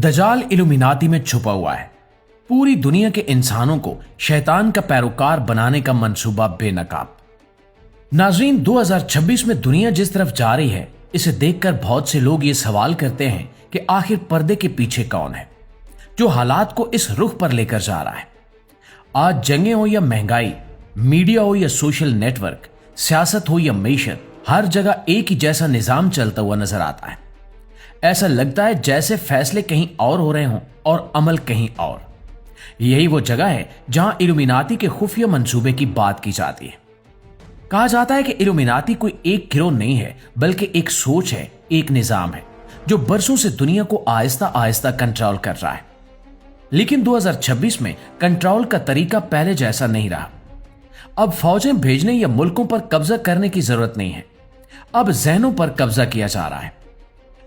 दजाल Illuminati में छुपा हुआ है। पूरी दुनिया के इंसानों को शैतान का पैरोकार बनाने का मंसूबा बेनकाब। नाज़रीन, 2026 में दुनिया जिस तरफ जा रही है, इसे देखकर बहुत से लोग ये सवाल करते हैं कि आखिर पर्दे के पीछे कौन है जो हालात को इस रुख पर लेकर जा रहा है। आज जंगें हो या महंगाई, मीडिया हो या सोशल नेटवर्क, सियासत हो या मईशत, हर जगह एक ही जैसा निजाम चलता हुआ नजर आता है। ऐसा लगता है जैसे फैसले कहीं और हो रहे हों और अमल कहीं और। यही वो जगह है जहां इल्यूमिनाती के खुफिया मंसूबे की बात की जाती है। कहा जाता है कि इल्यूमिनाती कोई एक गिरोह नहीं है, बल्कि एक सोच है, एक निजाम है जो बरसों से दुनिया को आहिस्ता आहिस्ता कंट्रोल कर रहा है। लेकिन 2026 में कंट्रोल का तरीका पहले जैसा नहीं रहा। अब फौजें भेजने या मुल्कों पर कब्जा करने की जरूरत नहीं है, अब जहनों पर कब्जा किया जा रहा है।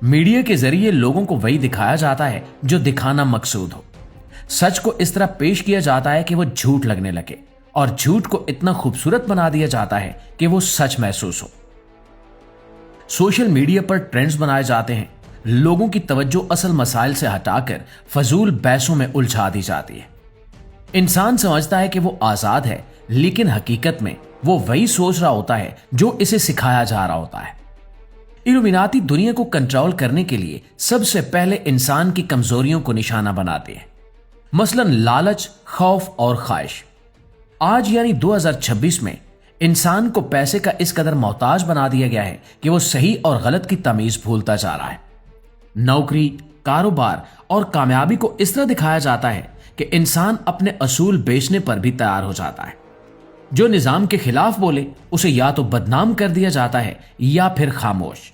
मीडिया के जरिए लोगों को वही दिखाया जाता है जो दिखाना मकसूद हो। सच को इस तरह पेश किया जाता है कि वो झूठ लगने लगे, और झूठ को इतना खूबसूरत बना दिया जाता है कि वो सच महसूस हो। सोशल मीडिया पर ट्रेंड्स बनाए जाते हैं, लोगों की तवज्जो असल मसाइल से हटाकर फजूल बहसों में उलझा दी जाती है। इंसान समझता है कि वो आजाद है, लेकिन हकीकत में वो वही सोच रहा होता है जो इसे सिखाया जा रहा होता है। इल्यूमिनाती दुनिया को कंट्रोल करने के लिए सबसे पहले इंसान की कमजोरियों को निशाना बनाते हैं, मसलन लालच, खौफ और ख्वाहिश। आज यानी 2026 में इंसान को पैसे का इस कदर मोहताज बना दिया गया है कि वो सही और गलत की तमीज भूलता जा रहा है। नौकरी, कारोबार और कामयाबी को इस तरह दिखाया जाता है कि इंसान अपने असूल बेचने पर भी तैयार हो जाता है। जो निजाम के खिलाफ बोले उसे या तो बदनाम कर दिया जाता है या फिर खामोश।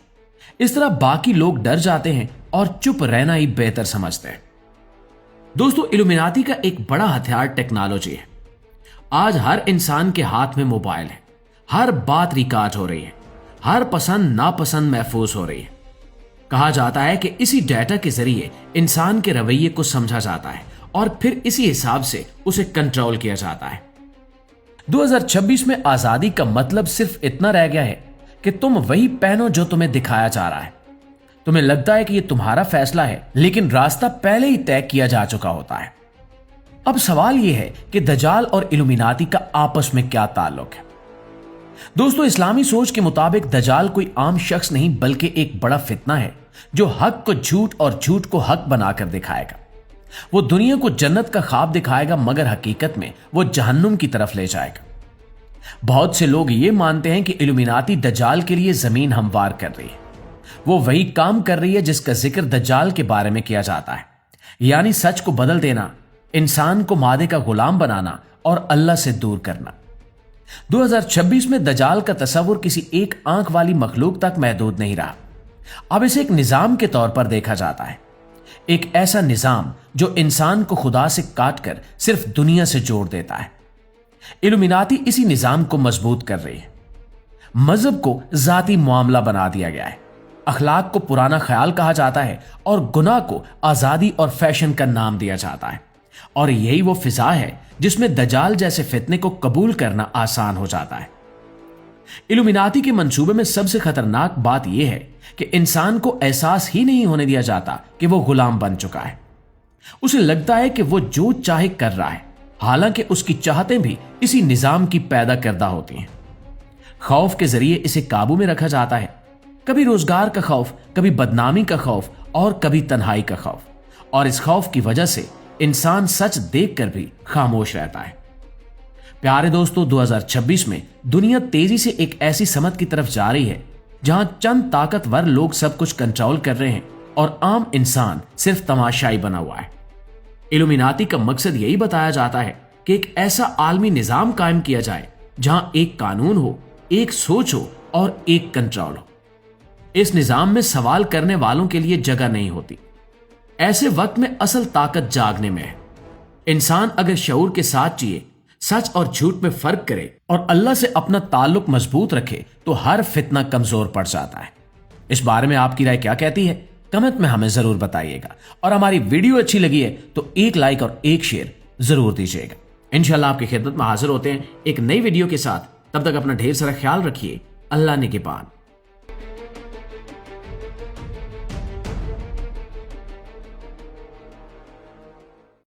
इस तरह बाकी लोग डर जाते हैं और चुप रहना ही बेहतर समझते हैं। दोस्तों, इल्यूमिनाती का एक बड़ा हथियार टेक्नोलॉजी है। आज हर इंसान के हाथ में मोबाइल है, हर बात रिकॉर्ड हो रही है, हर पसंद नापसंद महफूज हो रही है। कहा जाता है कि इसी डेटा के जरिए इंसान के रवैये को समझा जाता है और फिर इसी हिसाब से उसे कंट्रोल किया जाता है। 2026 में आजादी का मतलब सिर्फ इतना रह गया है कि तुम वही पहनो जो तुम्हें दिखाया जा रहा है। तुम्हें लगता है कि यह तुम्हारा फैसला है, लेकिन रास्ता पहले ही तय किया जा चुका होता है। अब सवाल यह है कि दजाल और इल्यूमिनाती का आपस में क्या ताल्लुक है। दोस्तों, इस्लामी सोच के मुताबिक दजाल कोई आम शख्स नहीं, बल्कि एक बड़ा फितना है जो हक को झूठ और झूठ को हक बनाकर दिखाएगा। वो दुनिया को जन्नत का ख्वाब दिखाएगा, मगर हकीकत में वो जहन्नुम की तरफ ले जाएगा। बहुत से लोग ये मानते हैं कि इल्यूमिनाती दजाल के लिए जमीन हमवार कर रही है। वो वही काम कर रही है जिसका जिक्र दजाल के बारे में किया जाता है, यानी सच को बदल देना, इंसान को मादे का गुलाम बनाना और अल्लाह से दूर करना। 2026 में दजाल का तस्वुर किसी एक आंख वाली मखलूक तक महदूद नहीं रहा। अब इसे एक निजाम के तौर पर देखा जाता है, एक ऐसा निजाम जो इंसान को खुदा से काटकर सिर्फ दुनिया से जोड़ देता है। इल्यूमिनाती इसी निजाम को मजबूत कर रही है। मजहब को जाती मामला बना दिया गया है, अखलाक को पुराना ख्याल कहा जाता है और गुनाह को आजादी और फैशन का नाम दिया जाता है। और यही वो फिजा है जिसमें दजाल जैसे फितने को कबूल करना आसान हो जाता है। इल्यूमिनाती के मंसूबे में सबसे खतरनाक बात यह है कि इंसान को एहसास ही नहीं होने दिया जाता कि वो गुलाम बन चुका है। उसे लगता है कि वो जो चाहे कर रहा है, हालांकि उसकी चाहतें भी इसी निजाम की पैदा करदा होती हैं। खौफ के जरिए इसे काबू में रखा जाता है, कभी रोजगार का खौफ, कभी बदनामी का खौफ और कभी तन्हाई का खौफ। और इस खौफ की वजह से इंसान सच देखकर भी खामोश रहता है। प्यारे दोस्तों, 2026 में दुनिया तेजी से एक ऐसी समत की तरफ जा रही है जहां चंद ताकतवर लोग सब कुछ कंट्रोल कर रहे हैं और आम इंसान सिर्फ तमाशाई बना हुआ है। इल्यूमिनाती का मकसद यही बताया जाता है कि एक ऐसा आलमी निजाम कायम किया जाए जहां एक कानून हो, एक सोच हो और एक कंट्रोल हो। इस निजाम में सवाल करने वालों के लिए जगह नहीं होती। ऐसे वक्त में असल ताकत जागने में है। इंसान अगर शऊर के साथ जिए, सच और झूठ में फर्क करे और अल्लाह से अपना ताल्लुक मजबूत रखे, तो हर फितना कमजोर पड़ जाता है। इस बारे में आपकी राय क्या कहती है? कमेंट में हमें जरूर बताइएगा। और हमारी वीडियो अच्छी लगी है तो एक लाइक और एक शेयर जरूर दीजिएगा। इंशाल्लाह आपकी खिदमत में हाजिर होते हैं एक नई वीडियो के साथ। तब तक अपना ढेर सारा ख्याल रखिए। अल्लाह निगहबान।